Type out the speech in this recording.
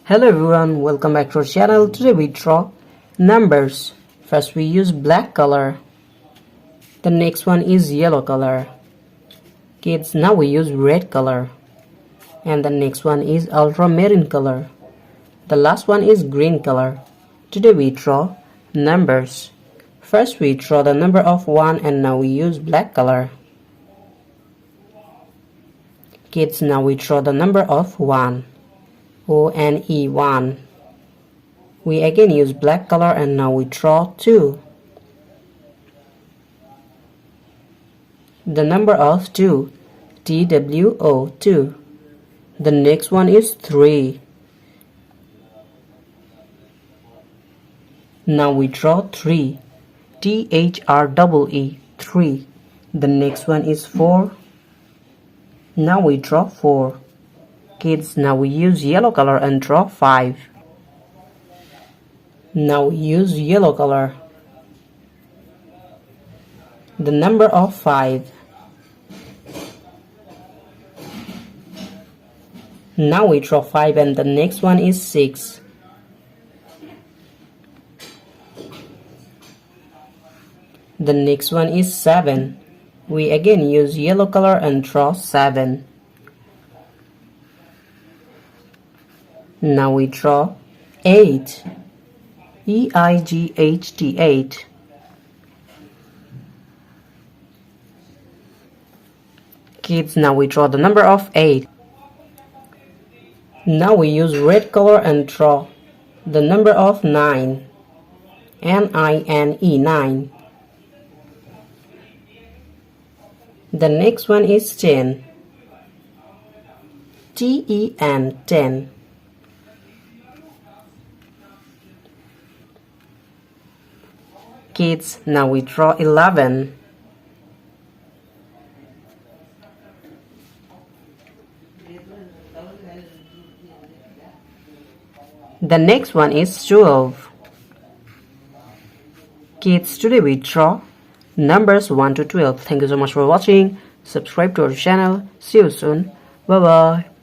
Hello everyone, welcome back to our channel. Today we draw numbers. First we use black color. The next one is yellow color. Kids, now we use red color. And the next one is ultramarine color. The last one is green color. Today we draw numbers. First we draw the number of 1 and now we use black color. Kids, now we draw the number of 1. O-N-E 1. We again use black color and now we draw 2. The number of 2. T-W-O 2. The next one is 3. Now we draw 3. T-H-R-E-E 3. The next one is 4. Now we draw 4. Kids, now we use yellow color and draw 5. Now we use yellow color. The number of 5. Now we draw 5 and the next one is 6. The next one is 7. We again use yellow color and draw 7. Now we draw 8. E-I-G-H-T 8. Kids, now we draw the number of 8. Now we use red color and draw the number of 9. N-I-N-E 9. The next one is 10. T-E-N 10. Kids, now we draw 11. The next one is 12. Kids, today we draw numbers 1 to 12. Thank you so much for watching. Subscribe to our channel. See you soon. Bye bye.